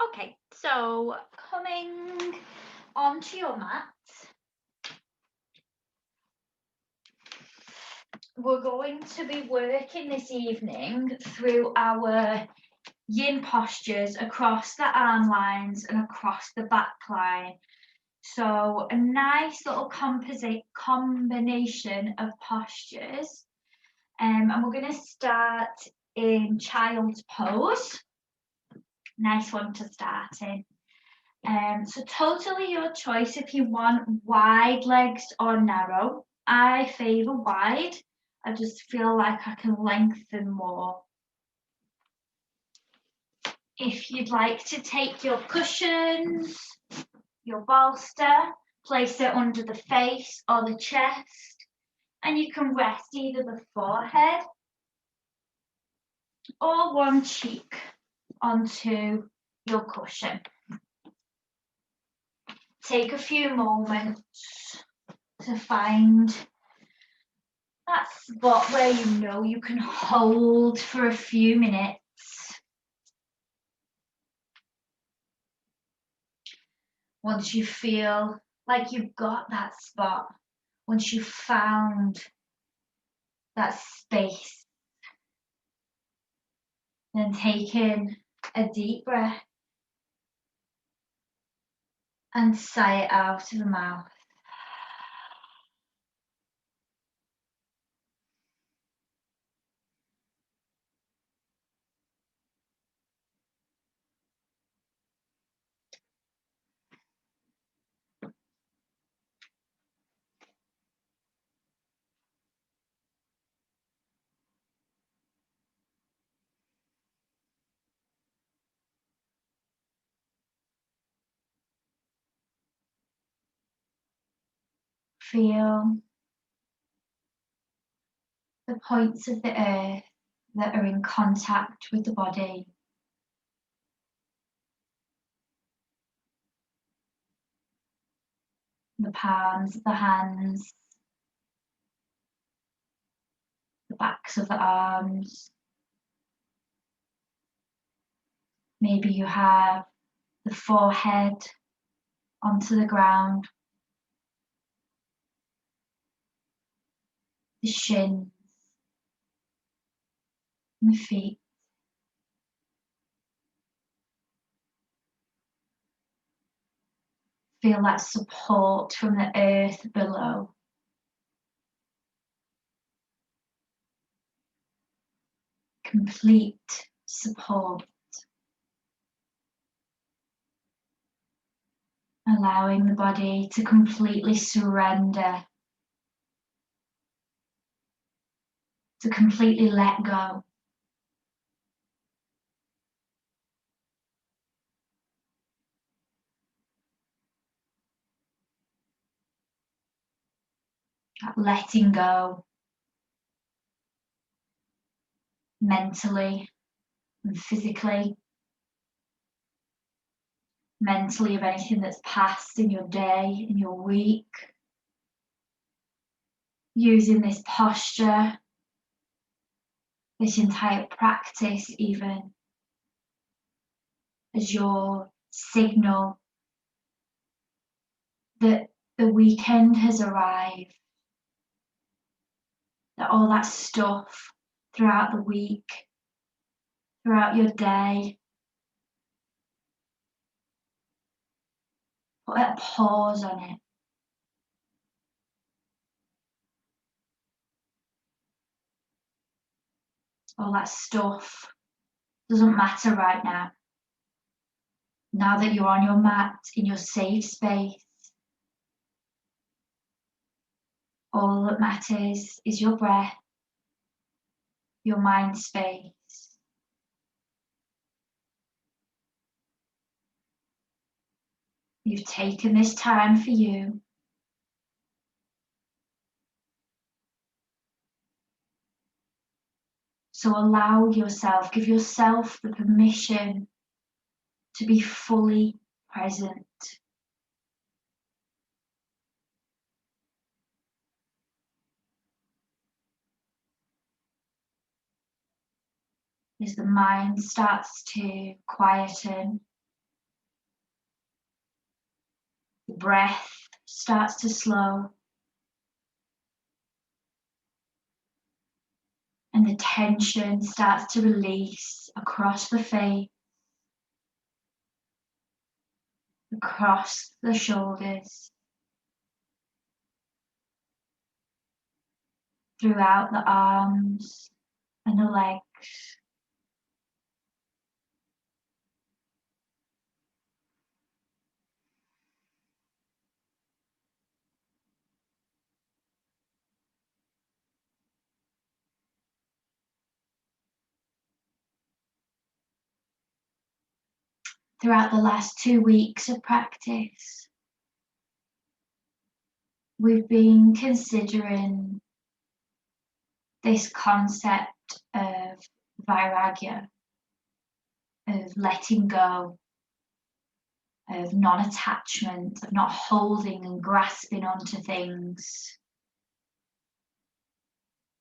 Okay, so coming onto your mat, we're going to be working this evening through our yin postures across the arm lines and across the back line. So a nice little composite combination of postures. And we're going to start in child's pose. Nice one to start in. So totally your choice if you want wide legs or narrow. I favour wide. I just feel like I can lengthen more. If you'd like to take your cushions, your bolster, place it under the face or the chest, and you can rest either the forehead or one cheek onto your cushion. Take a few moments to find that spot where you know you can hold for a few minutes. Once you feel like you've got that spot, once you've found that space, then take in a deep breath and sigh it out of the mouth. Feel the points of the earth that are in contact with the body. The palms of the hands, the backs of the arms. Maybe you have the forehead onto the ground, the shins, and the feet. Feel that support from the earth below. Complete support. Allowing the body to completely surrender, to completely let go. That letting go mentally and physically. Mentally of anything that's passed in your day, in your week. Using this posture, this entire practice even, as your signal that the weekend has arrived, that all that stuff throughout the week, throughout your day, put a pause on it. All that stuff doesn't matter right now. Now that you're on your mat in your safe space, all that matters is your breath, your mind space. You've taken this time for you. So allow yourself, give yourself the permission to be fully present. As the mind starts to quieten, The breath starts to slow, and the tension starts to release across the face, across the shoulders, throughout the arms and the legs. Throughout the last 2 weeks of practice, we've been considering this concept of vairagya, of letting go, of non-attachment, of not holding and grasping onto things,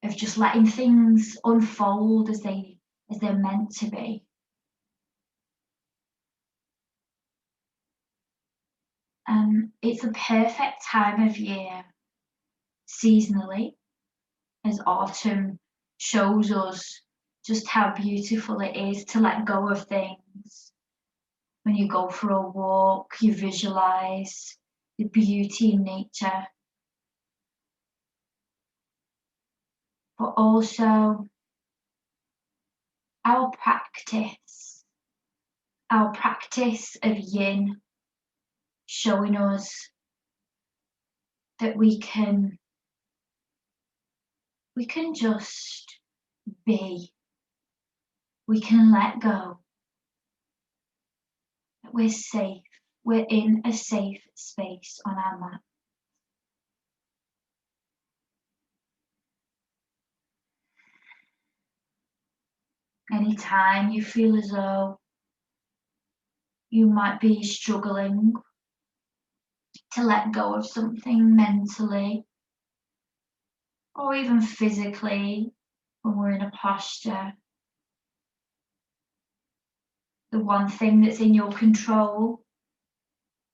of just letting things unfold as they're meant to be. It's a perfect time of year seasonally, as autumn shows us just how beautiful it is to let go of things. When you go for a walk, you visualize the beauty in nature, but also our practice of yin, showing us that we can just be, we can let go, that we're safe, we're in a safe space on our mat. Anytime you feel as though you might be struggling to let go of something mentally or even physically when we're in a posture, the one thing that's in your control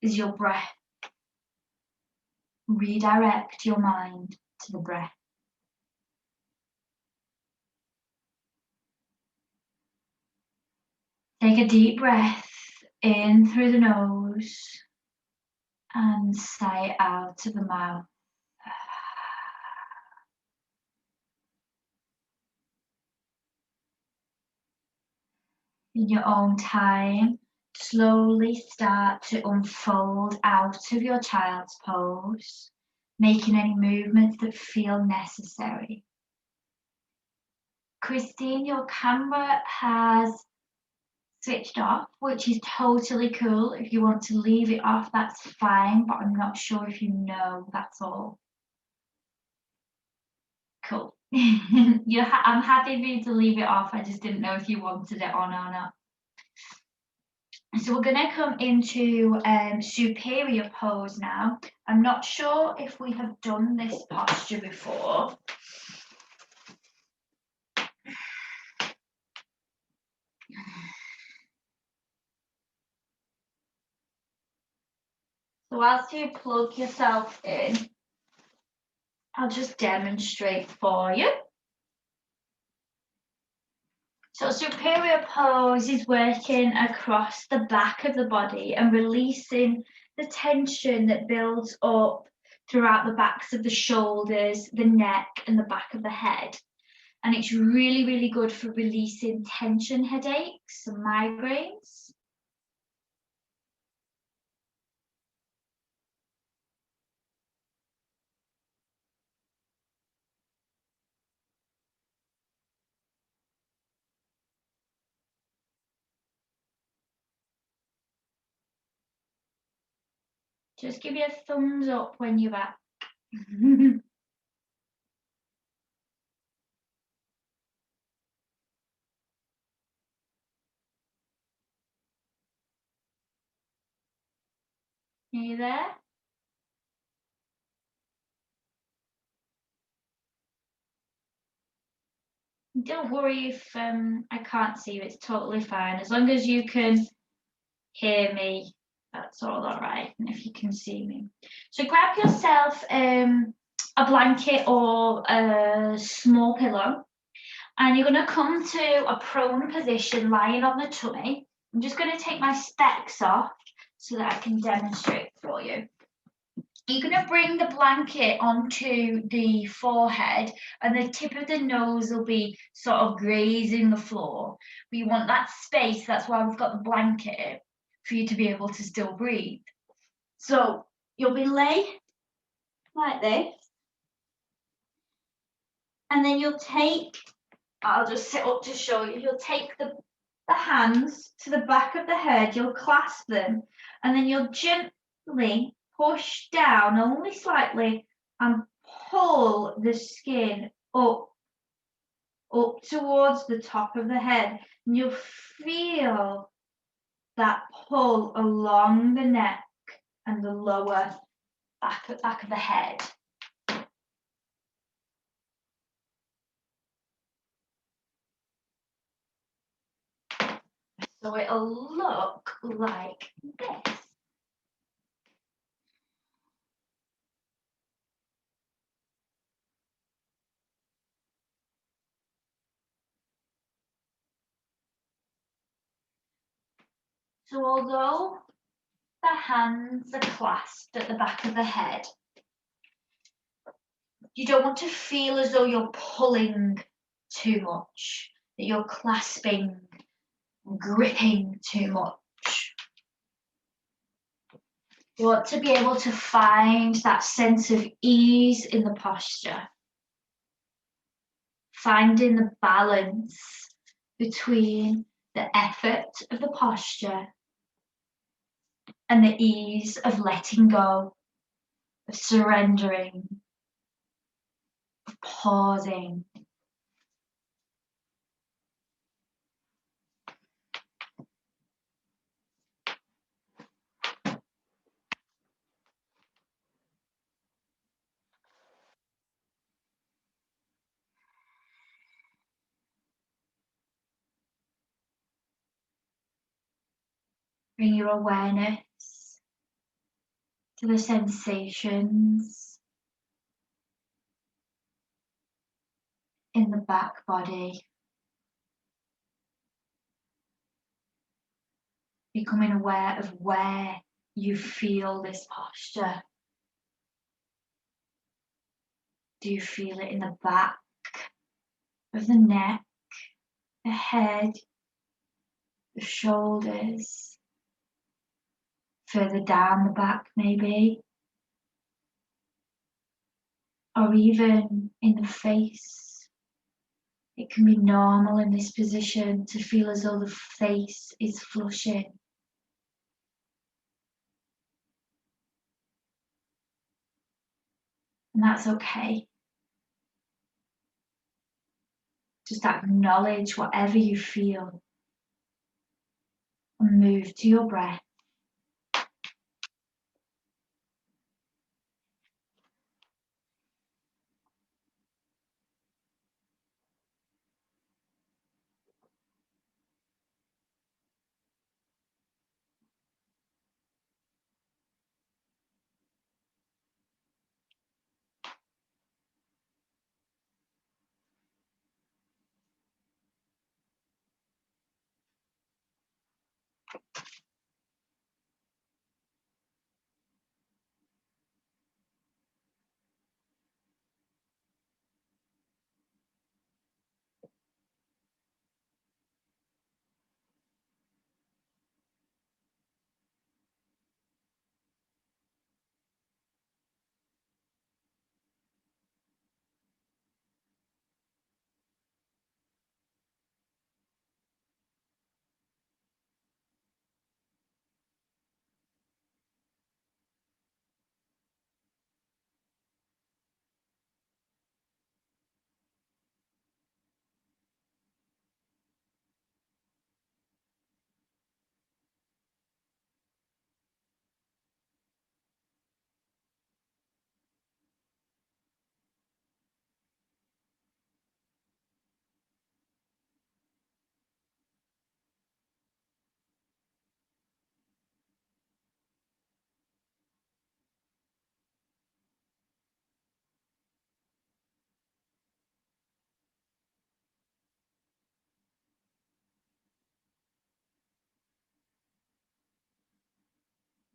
is your breath. Redirect your mind to the breath. Take a deep breath in through the nose and sigh out of the mouth. In your own time, slowly start to unfold out of your child's pose, making any movements that feel necessary. Christine, your camera has switched off, which is totally cool. If you want to leave it off, that's fine, but I'm not sure if you know, that's all. Cool. I'm happy for you to leave it off. I just didn't know if you wanted it on or not. So we're going to come into superior pose now. I'm not sure if we have done this posture before. So whilst you plug yourself in, I'll just demonstrate for you. So superior pose is working across the back of the body and releasing the tension that builds up throughout the backs of the shoulders, the neck, and the back of the head. And it's really, really good for releasing tension headaches and migraines. Just give you a thumbs up when you're back. Are you there? Don't worry if I can't see you, it's totally fine. As long as you can hear me, That's all right, if you can see me. So grab yourself a blanket or a small pillow, and you're going to come to a prone position, lying on the tummy. I'm just going to take my specs off so that I can demonstrate for you. You're going to bring the blanket onto the forehead, and the tip of the nose will be sort of grazing the floor. We want that space, that's why we've got the blanket, for you to be able to still breathe. So you'll be lay like this, and then you'll take, I'll just sit up to show you, you'll take the hands to the back of the head, you'll clasp them, and then you'll gently push down only slightly and pull the skin up towards the top of the head. And you'll feel that pull along the neck and the lower back of the head. So it'll look like this. So although the hands are clasped at the back of the head, you don't want to feel as though you're pulling too much, that you're clasping, gripping too much. You want to be able to find that sense of ease in the posture, finding the balance between the effort of the posture and the ease of letting go, of surrendering, of pausing. Bring your awareness to the sensations in the back body. Becoming aware of where you feel this posture. Do you feel it in the back of the neck, the head, the shoulders, further down the back maybe, or even in the face? It can be normal in this position to feel as though the face is flushing. And that's okay. Just acknowledge whatever you feel and move to your breath.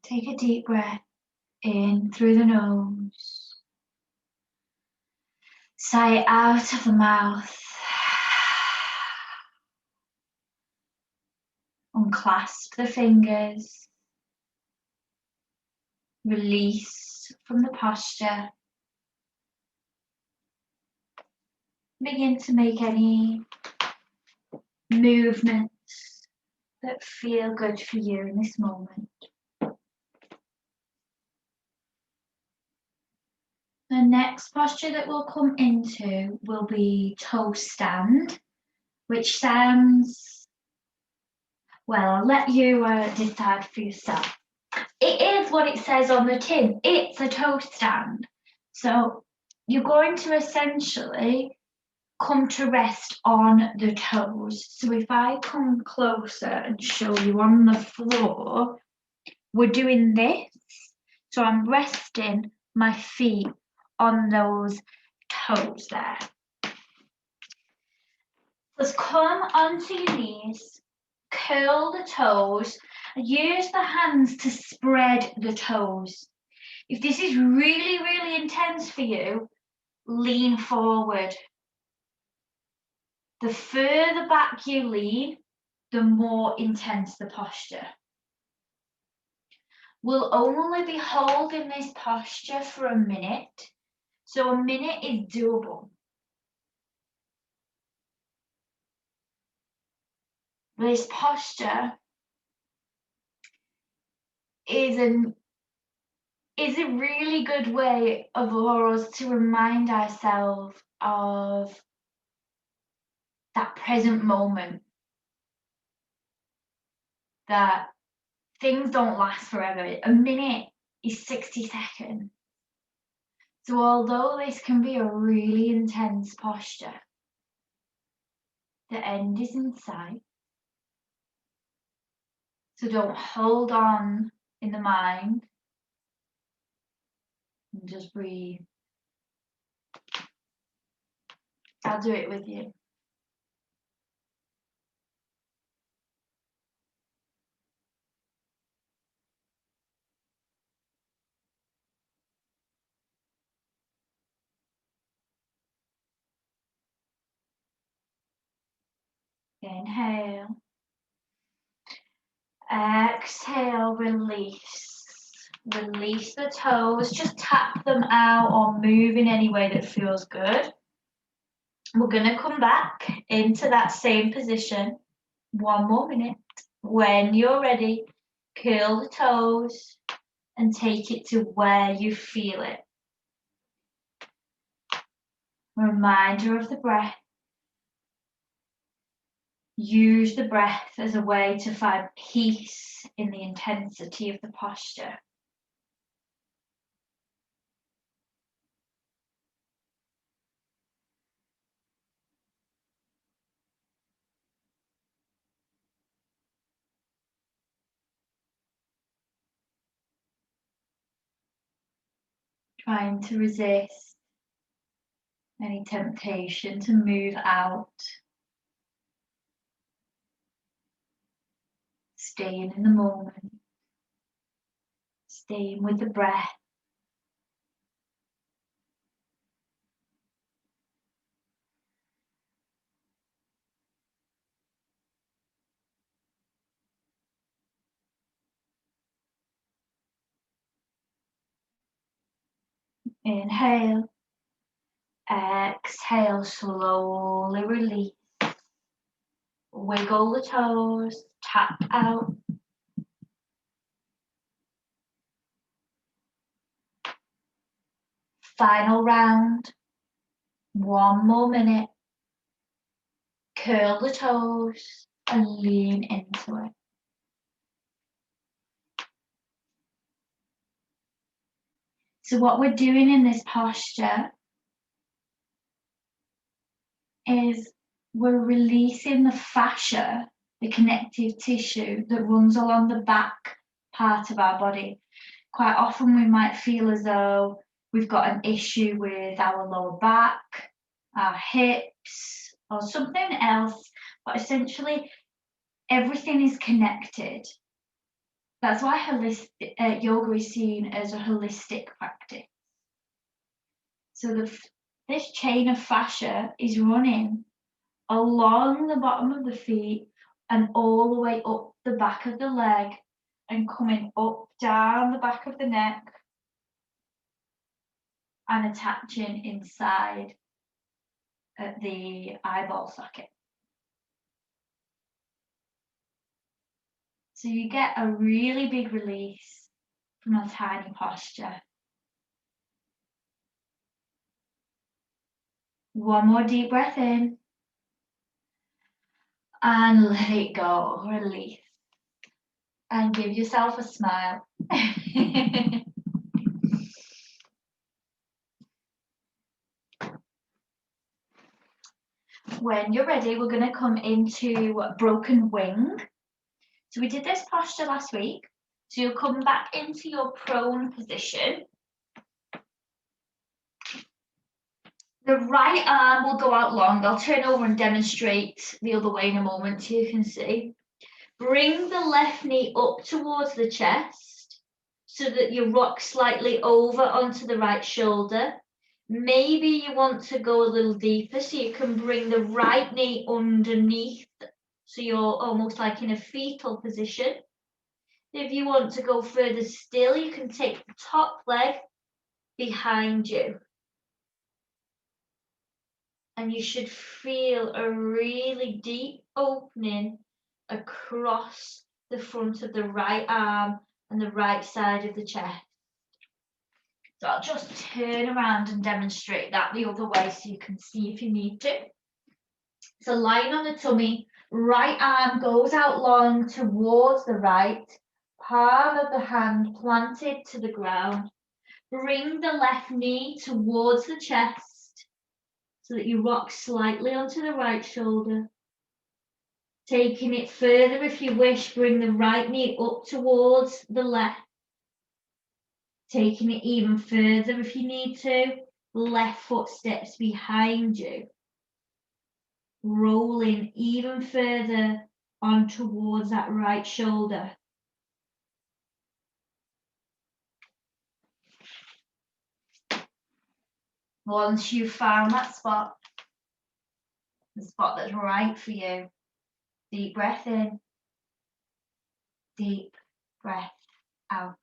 Take a deep breath in through the nose. Sigh it out of the mouth. Unclasp the fingers. Release from the posture. Begin to make any movements that feel good for you in this moment. The next posture that we'll come into will be toe stand, which sounds, well, I'll let you decide for yourself. It is what it says on the tin. It's a toe stand. So you're going to essentially come to rest on the toes. So if I come closer and show you on the floor, we're doing this. So I'm resting my feet on those toes there. Let's come onto your knees, curl the toes, and use the hands to spread the toes. If this is really, really intense for you, lean forward. The further back you lean, the more intense the posture. We'll only be holding this posture for a minute, so a minute is doable. This posture is a really good way for us to remind ourselves of that present moment, that things don't last forever. A minute is 60 seconds. So although this can be a really intense posture, the end is in sight. So don't hold on in the mind and just breathe. I'll do it with you. Inhale. Exhale, release. Release the toes. Just tap them out or move in any way that feels good. We're going to come back into that same position. One more minute. When you're ready, curl the toes and take it to where you feel it. Reminder of the breath. Use the breath as a way to find peace in the intensity of the posture. Trying to resist any temptation to move out. Staying in the moment. Staying with the breath. Inhale. Exhale, slowly release. Wiggle the toes, tap out. Final round. One more minute. Curl the toes and lean into it. So what we're doing in this posture is we're releasing the fascia, the connective tissue that runs along the back part of our body. Quite often we might feel as though we've got an issue with our lower back, our hips, or something else, but essentially everything is connected. That's why holistic yoga is seen as a holistic practice. So this chain of fascia is running along the bottom of the feet and all the way up the back of the leg and coming up down the back of the neck and attaching inside at the eyeball socket. So you get a really big release from a tiny posture. One more deep breath in and let it go, release. And give yourself a smile. When you're ready, we're going to come into broken wing. So we did this posture last week. So you'll come back into your prone position. The right arm will go out long. I'll turn over and demonstrate the other way in a moment so you can see. Bring the left knee up towards the chest so that you rock slightly over onto the right shoulder. Maybe you want to go a little deeper so you can bring the right knee underneath so you're almost like in a fetal position. If you want to go further still, you can take the top leg behind you. And you should feel a really deep opening across the front of the right arm and the right side of the chest. So I'll just turn around and demonstrate that the other way so you can see if you need to. So lying on the tummy, right arm goes out long towards the right, palm of the hand planted to the ground. Bring the left knee towards the chest so that you rock slightly onto the right shoulder. Taking it further if you wish, bring the right knee up towards the left. Taking it even further if you need to, left foot steps behind you. Rolling even further on towards that right shoulder. Once you've found that spot, the spot that's right for you, deep breath in, deep breath out.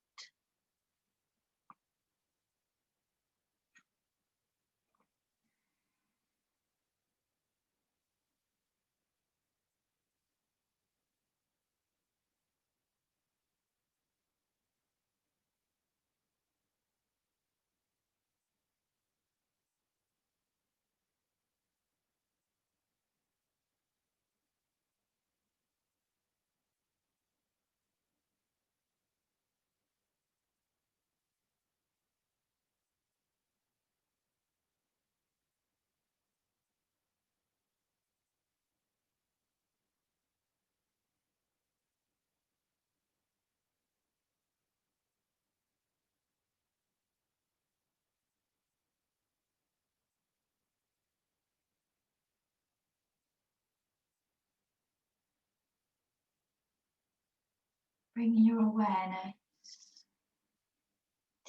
Bringing your awareness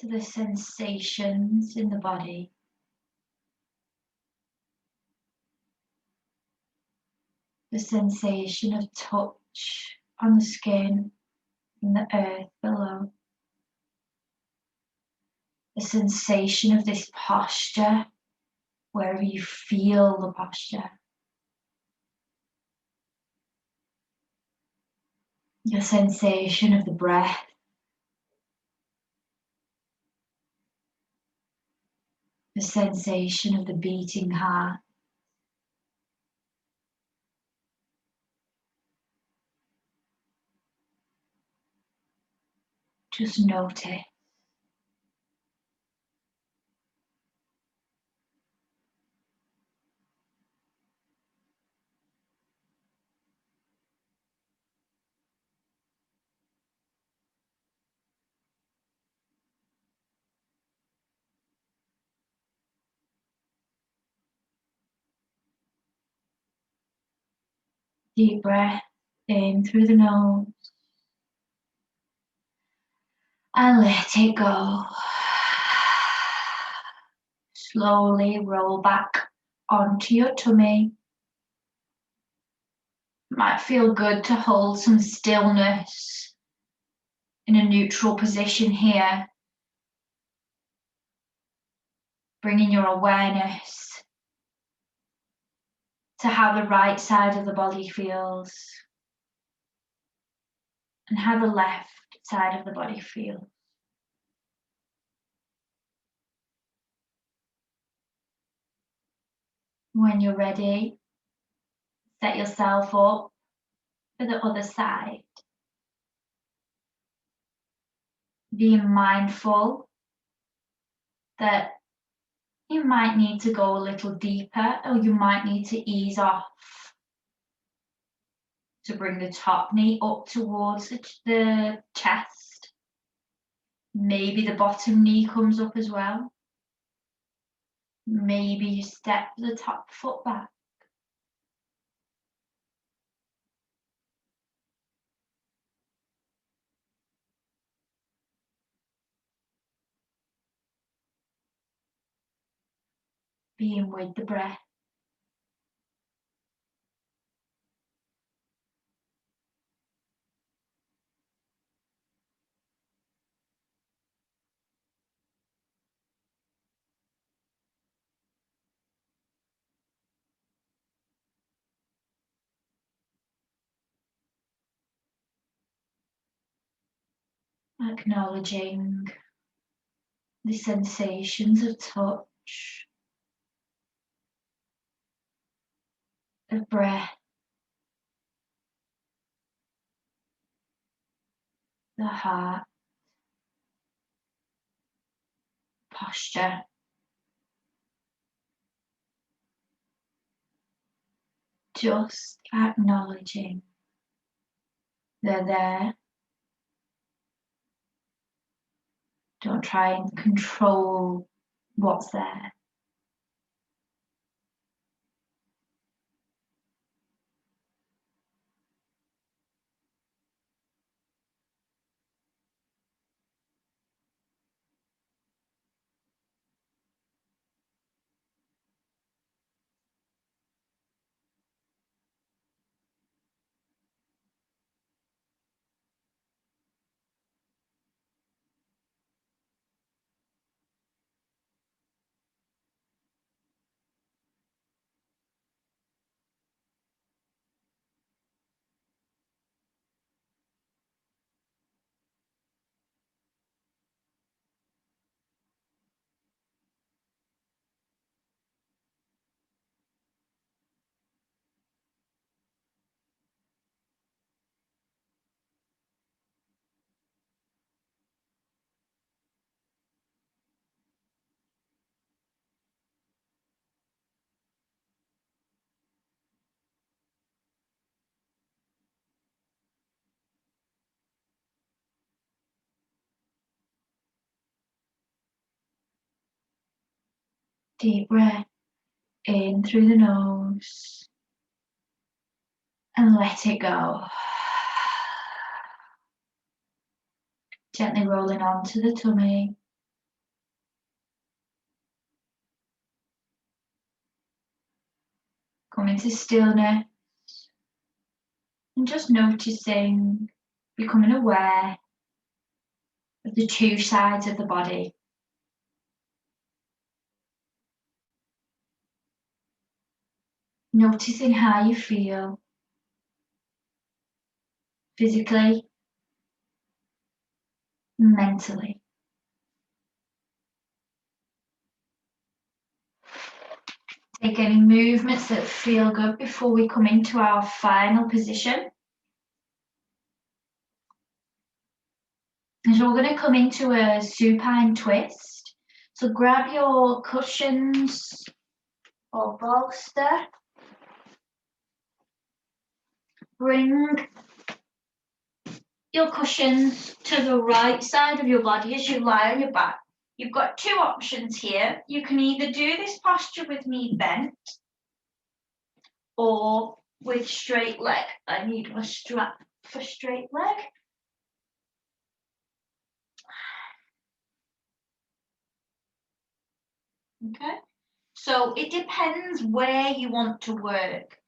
to the sensations in the body. The sensation of touch on the skin and the earth below. The sensation of this posture, wherever you feel the posture. The sensation of the breath. The sensation of the beating heart. Just notice. Deep breath in through the nose. And let it go. Slowly roll back onto your tummy. Might feel good to hold some stillness in a neutral position here. Bringing your awareness to how the right side of the body feels and how the left side of the body feels. When you're ready, set yourself up for the other side. Being mindful that you might need to go a little deeper, or you might need to ease off to bring the top knee up towards the chest. Maybe the bottom knee comes up as well. Maybe you step the top foot back. Being with the breath. Acknowledging the sensations of touch, of breath, the heart, posture. Just acknowledging they're there. Don't try and control what's there. Deep breath in through the nose and let it go. Gently rolling onto the tummy. Coming to stillness and just noticing, becoming aware of the two sides of the body. Noticing how you feel physically, mentally. Take any movements that feel good before we come into our final position. So we're going to come into a supine twist. So grab your cushions or bolster. Bring your cushions to the right side of your body as you lie on your back. You've got two options here. You can either do this posture with me bent or with straight leg. I need a strap for straight leg. Okay, so it depends where you want to work.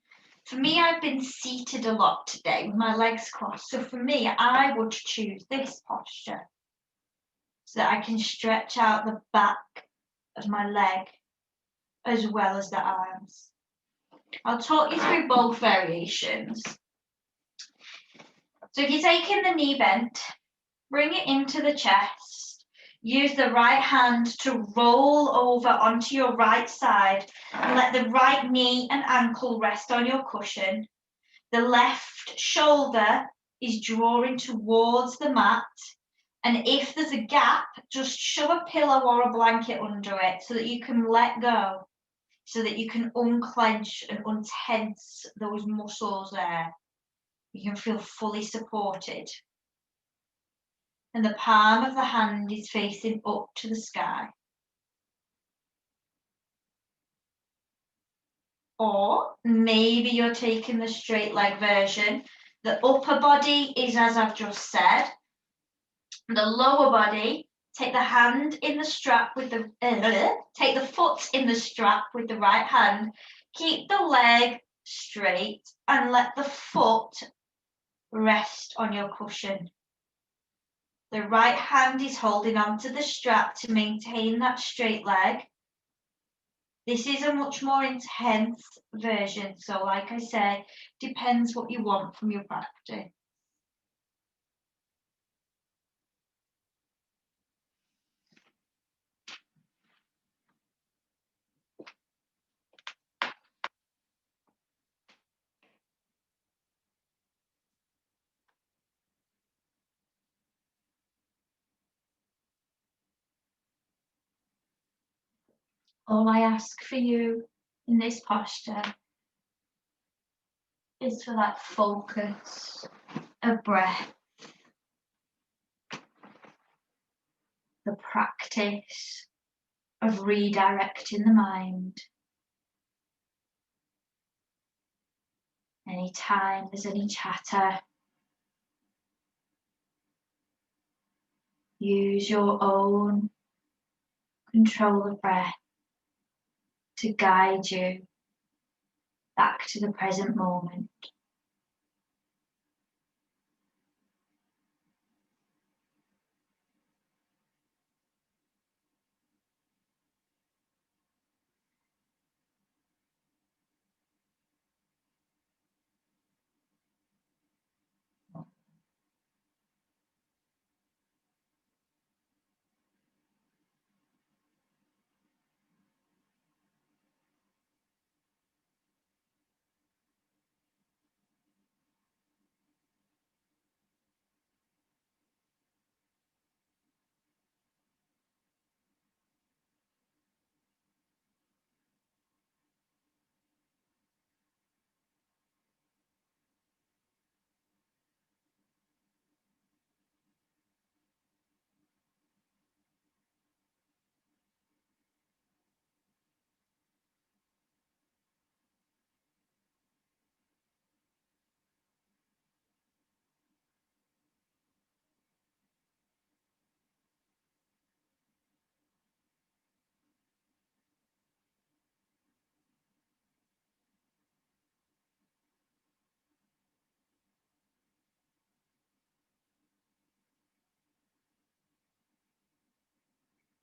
For me, I've been seated a lot today with my legs crossed. So for me, I would choose this posture so that I can stretch out the back of my leg as well as the arms. I'll talk you through both variations. So if you're taking the knee bent, bring it into the chest. Use the right hand to roll over onto your right side and let the right knee and ankle rest on your cushion. The left shoulder is drawing towards the mat. And if there's a gap, just shove a pillow or a blanket under it so that you can let go, so that you can unclench and untense those muscles there. You can feel fully supported. And the palm of the hand is facing up to the sky. Or maybe you're taking the straight leg version. The upper body is as I've just said. The lower body, take the hand in the strap with the, take the foot in the strap with the right hand. Keep the leg straight and let the foot rest on your cushion. The right hand is holding onto the strap to maintain that straight leg. This is a much more intense version, so like I said, depends what you want from your practice. All I ask for you in this posture is for that focus of breath, the practice of redirecting the mind. Anytime there's any chatter, use your own control of breath to guide you back to the present moment.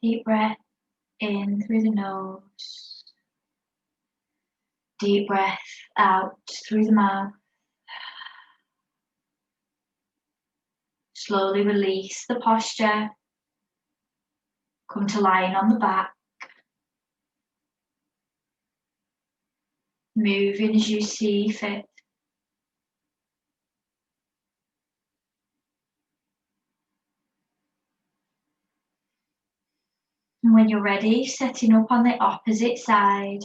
Deep breath in through the nose. Deep breath out through the mouth. Slowly release the posture. Come to lying on the back. Moving as you see fit. And when you're ready, setting up on the opposite side.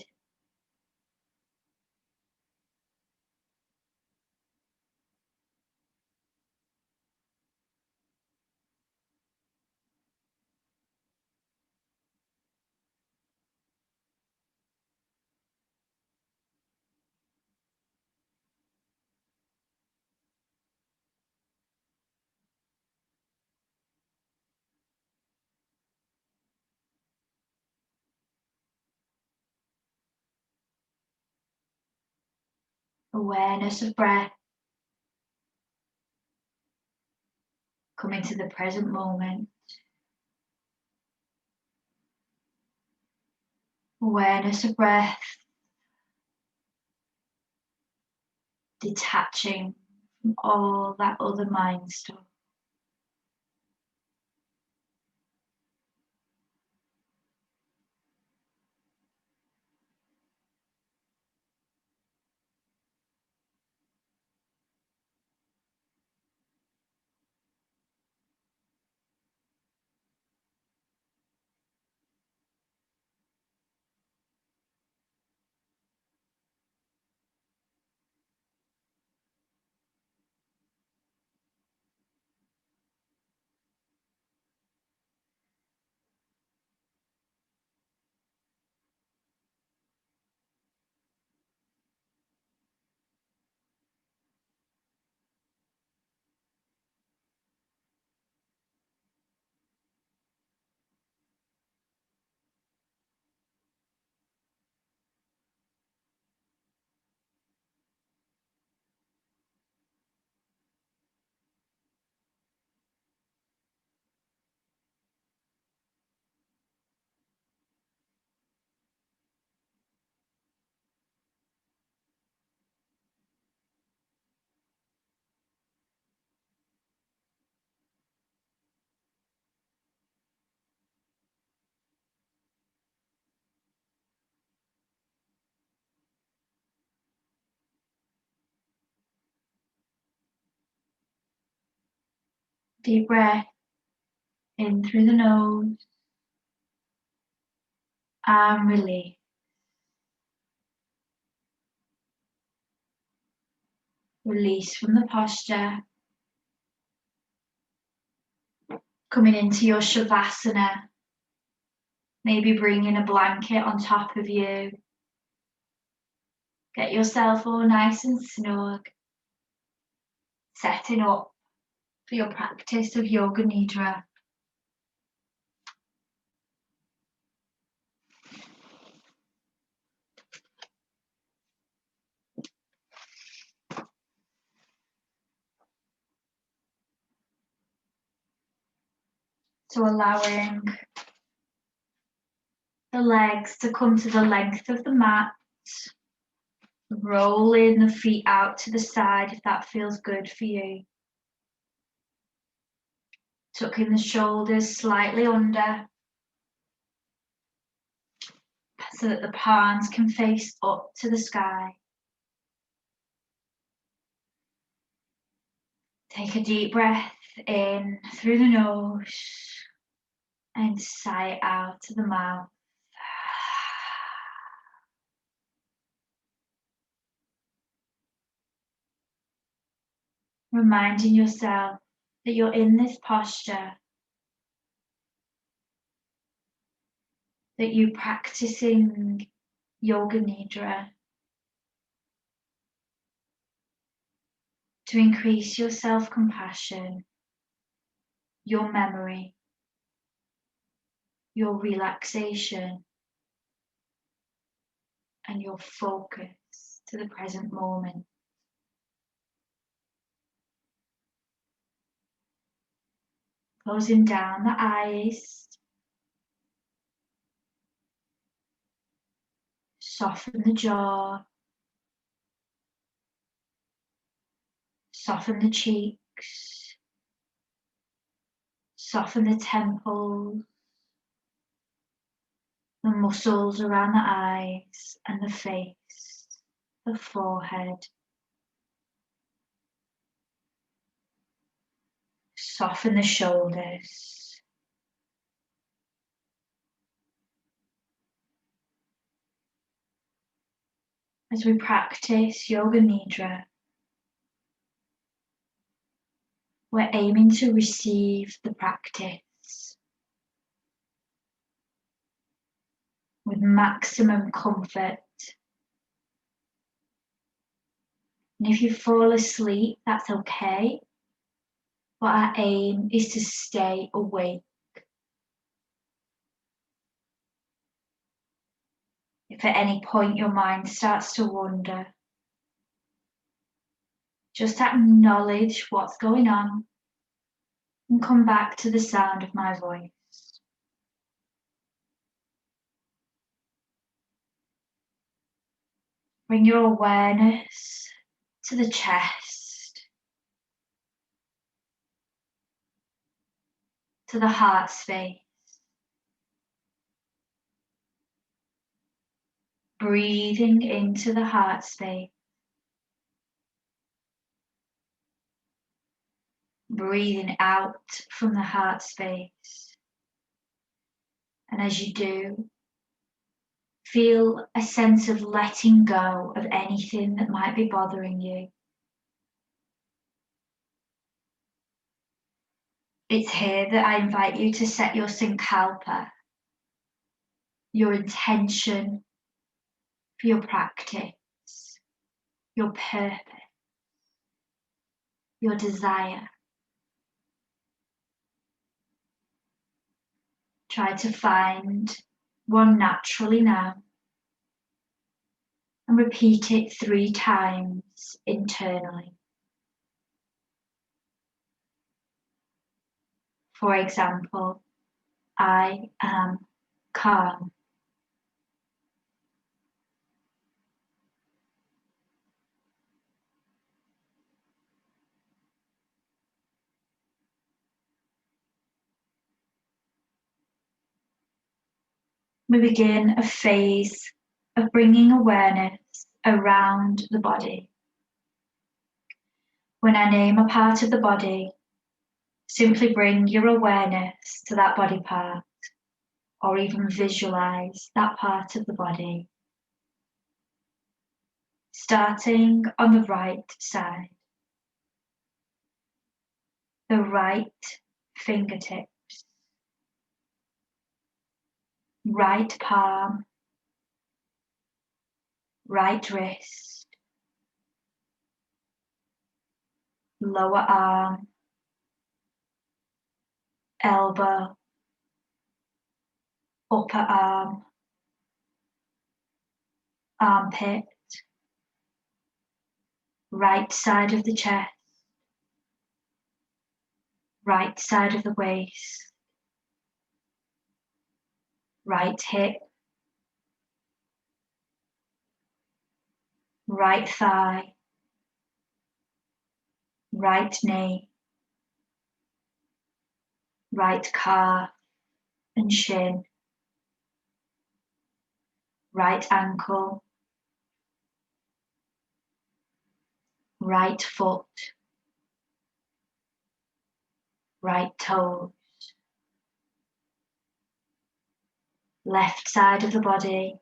Awareness of breath. Coming to the present moment. Awareness of breath. Detaching from all that other mind stuff. Deep breath in through the nose and release. Release from the posture. Coming into your Shavasana. Maybe bringing a blanket on top of you. Get yourself all nice and snug. Setting up for your practice of Yoga Nidra. So allowing the legs to come to the length of the mat. Rolling the feet out to the side if that feels good for you. Tucking the shoulders slightly under so that the palms can face up to the sky. Take a deep breath in through the nose and sigh out to the mouth. Reminding yourself that you're in this posture, that you're practicing Yoga Nidra to increase your self-compassion, your memory, your relaxation, and your focus to the present moment. Closing down the eyes, soften the jaw, soften the cheeks, soften the temples, the muscles around the eyes and the face, the forehead. Soften the shoulders. As we practice Yoga Nidra, we're aiming to receive the practice with maximum comfort. And if you fall asleep, that's okay. But our aim is to stay awake. If at any point your mind starts to wander, Just acknowledge what's going on and come back to the sound of my voice. Bring your awareness to the chest, to the heart space. Breathing into the heart space. Breathing out from the heart space. And as you do, feel a sense of letting go of anything that might be bothering you. It's here that I invite you to set your sankalpa, your intention for your practice, your purpose, your desire. Try to find one naturally now and repeat it 3 times internally. For example, I am calm. We begin a phase of bringing awareness around the body. When I name a part of the body, simply bring your awareness to that body part, or even visualize that part of the body. Starting on the right side, the right fingertips, right palm, right wrist, lower arm, elbow, upper arm, armpit, right side of the chest, right side of the waist, right hip, right thigh, right knee, right calf and shin, right ankle, right foot, right toe, left side of the body,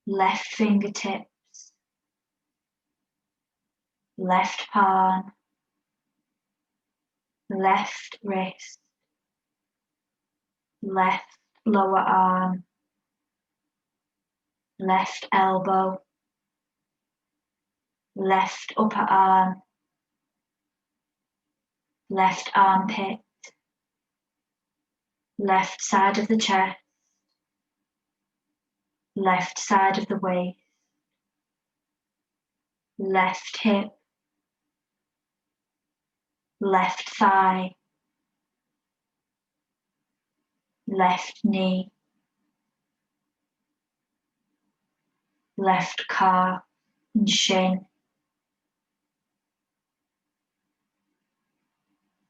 left fingertips, left palm, left wrist, left lower arm, left elbow, left upper arm, left armpit, left side of the chest, left side of the waist, left hip, left thigh, left knee, left calf and shin,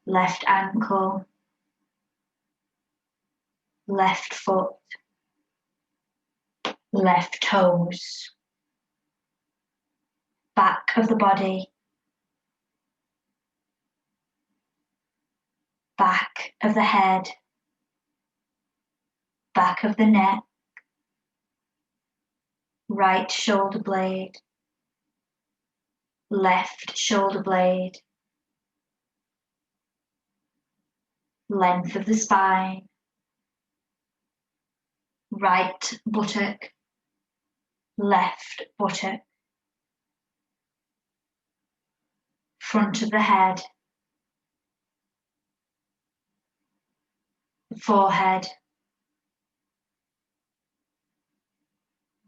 left ankle, left foot, left toes, back of the body, back of the head, back of the neck, right shoulder blade, left shoulder blade, length of the spine, right buttock, left buttock, front of the head, forehead,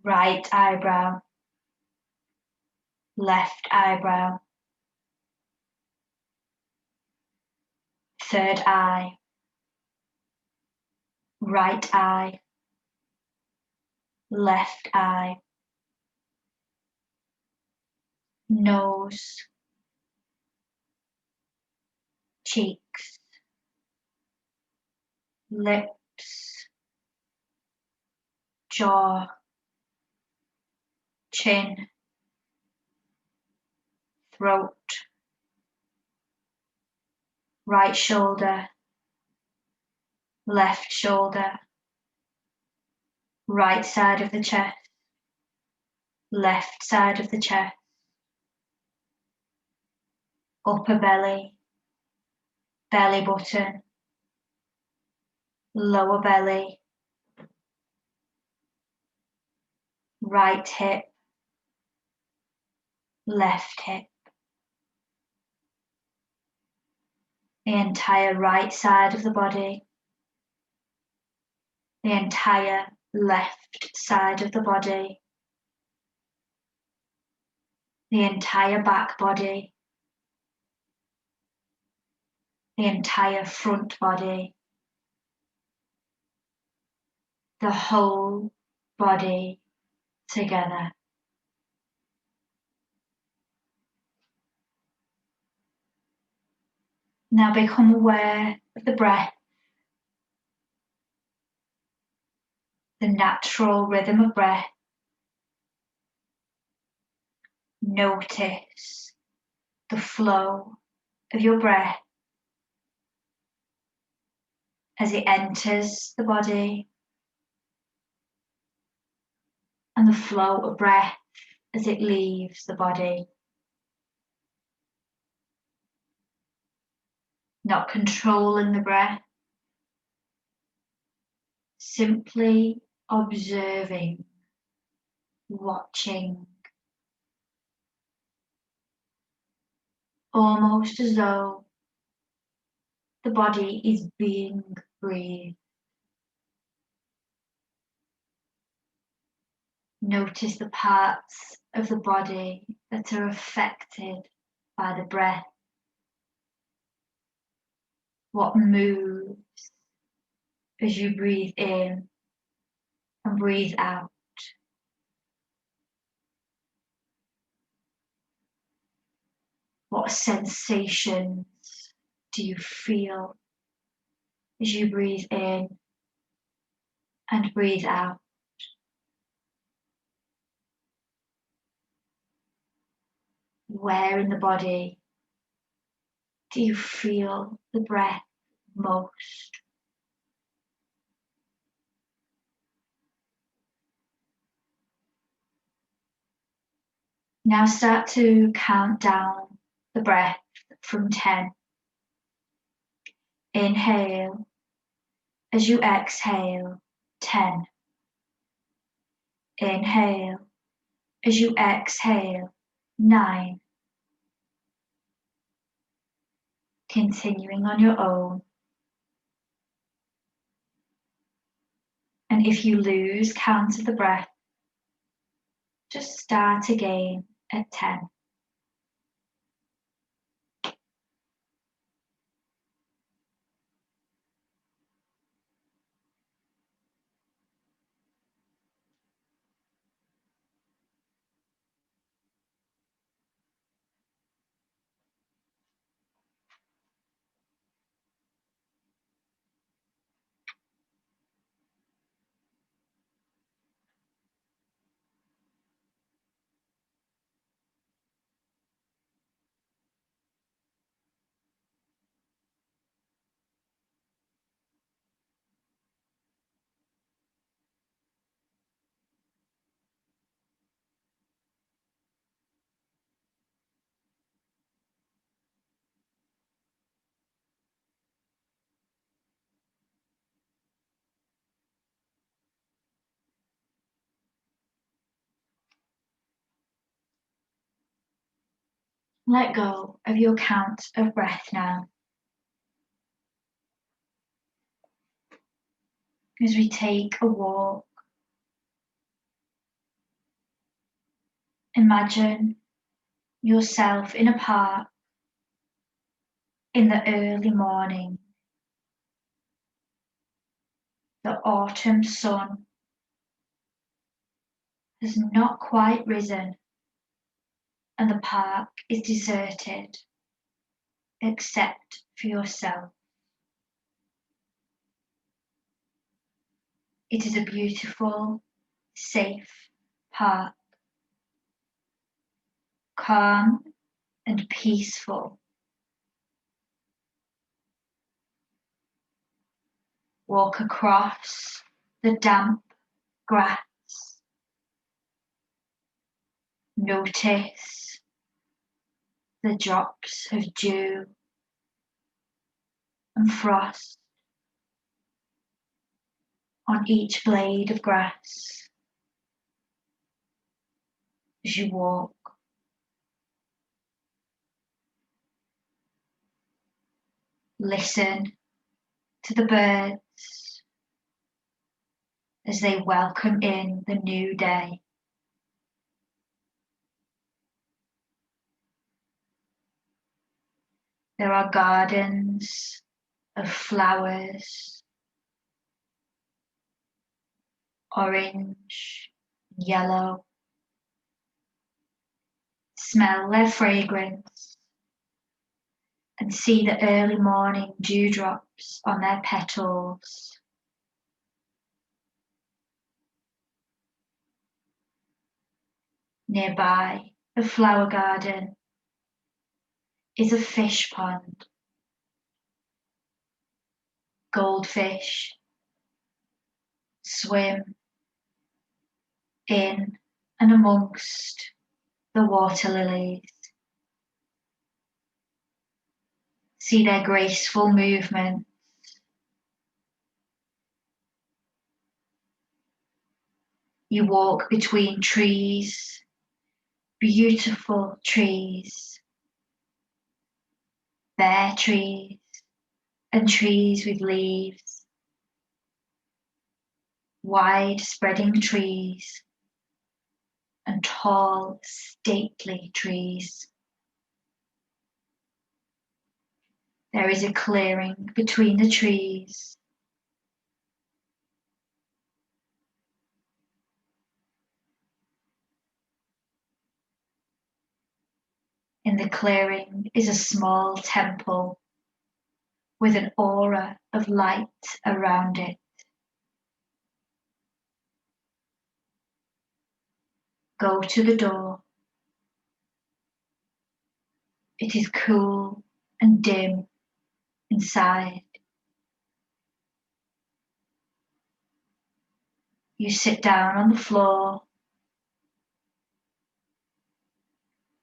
right eyebrow, left eyebrow, third eye, right eye, left eye, nose, cheeks, lips, jaw, chin, throat, right shoulder, left shoulder, right side of the chest, left side of the chest, upper belly, belly button, lower belly, right hip, left hip, the entire right side of the body, the entire left side of the body, the entire back body, the entire front body, the whole body together. Now become aware of the breath, the natural rhythm of breath. Notice the flow of your breath as it enters the body and the flow of breath as it leaves the body. Not controlling the breath, simply observing, watching, almost as though the body is being breathed. Notice the parts of the body that are affected by the breath. What moves as you breathe in and breathe out. What sensations do you feel as you breathe in and breathe out? Where in the body do you feel the breath most? Now start to count down the breath from 10. Inhale. As you exhale, 10. Inhale. As you exhale, 9. Continuing on your own. And if you lose count of the breath, just start again at 10. Let go of your count of breath now. As we take a walk, imagine yourself in a park In the early morning, the autumn sun has not quite risen and the park is deserted except for yourself. It is a beautiful, safe park, calm and peaceful. Walk across the damp grass. Notice the drops of dew and frost on each blade of grass as you walk. Listen to the birds as they welcome in the new day. There are gardens of flowers, orange, yellow. Smell their fragrance and see the early morning dewdrops on their petals. Nearby, a flower garden, is a fish pond. Goldfish swim in and amongst the water lilies. See their graceful movement. You walk between trees, beautiful trees, bare trees and trees with leaves, wide spreading trees and tall, stately trees. There is a clearing between the trees. In the clearing is a small temple with an aura of light around it. Go to the door. It is cool and dim inside. You sit down on the floor,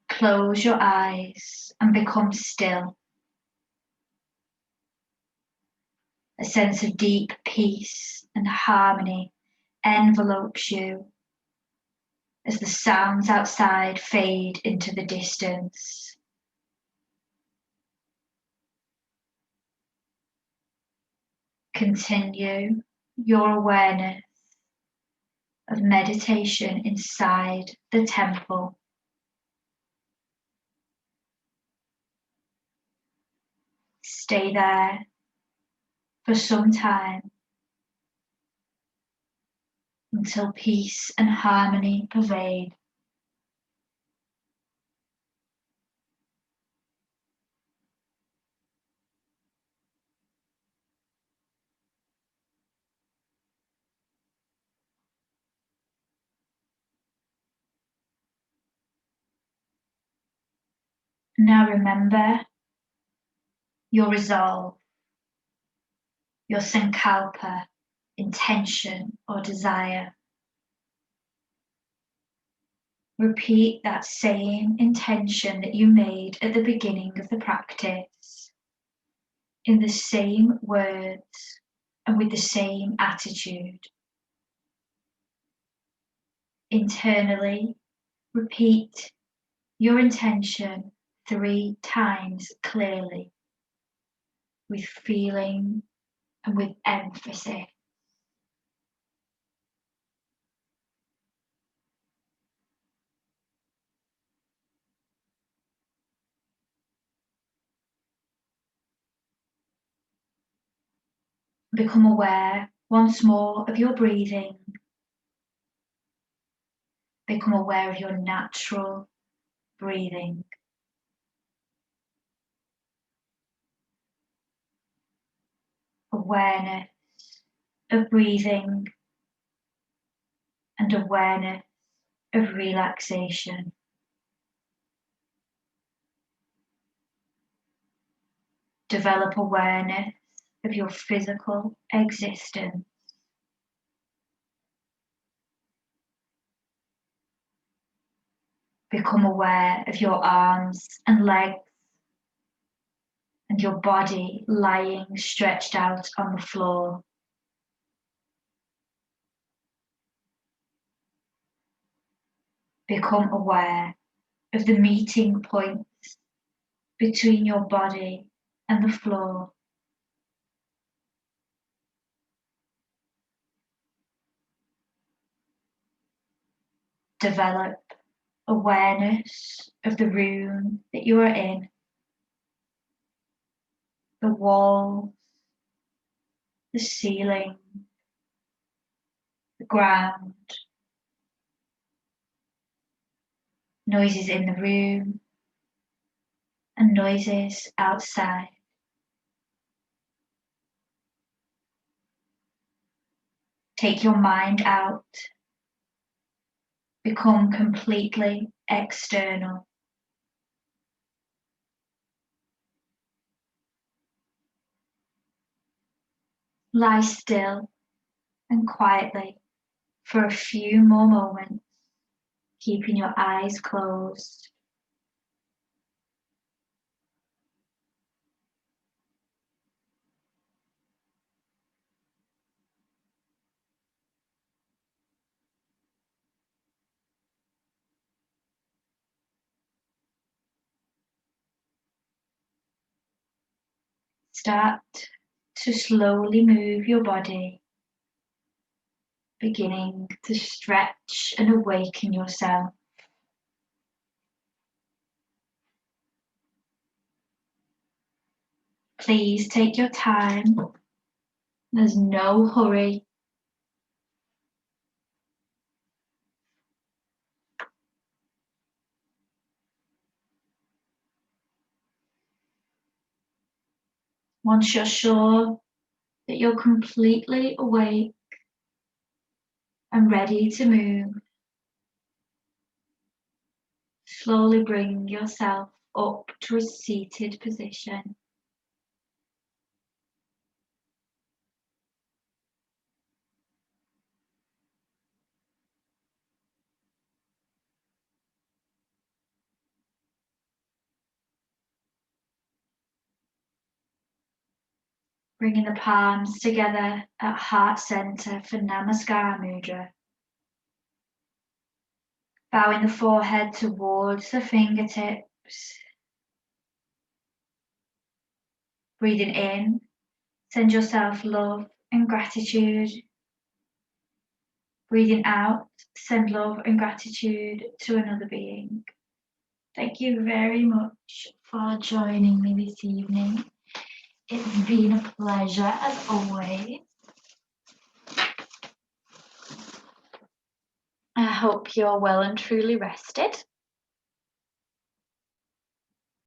close your eyes and become still. A sense of deep peace and harmony envelopes you as the sounds outside fade into the distance. Continue your awareness of meditation inside the temple. Stay there for some time until peace and harmony pervade. Now remember your resolve, your sankalpa, intention or desire. Repeat that same intention that you made at the beginning of the practice, in the same words and with the same attitude. Internally, repeat your intention 3 times clearly, with feeling and with emphasis. Become aware once more of your breathing. Become aware of your natural breathing. Awareness of breathing and awareness of relaxation. Develop awareness of your physical existence. Become aware of your arms and legs and your body lying stretched out on the floor. Become aware of the meeting points between your body and the floor. Develop awareness of the room that you are in, the walls, the ceiling, the ground, noises in the room and noises outside. Take your mind out. Become completely external. Lie still and quietly for a few more moments, keeping your eyes closed. Start to slowly move your body, beginning to stretch and awaken yourself. Please take your time. There's no hurry. Once you're sure that you're completely awake and ready to move, slowly bring yourself up to a seated position. Bringing the palms together at heart center for Namaskar Mudra. Bowing the forehead towards the fingertips. Breathing in, send yourself love and gratitude. Breathing out, send love and gratitude to another being. Thank you very much for joining me this evening. It's been a pleasure as always. I hope you're well and truly rested.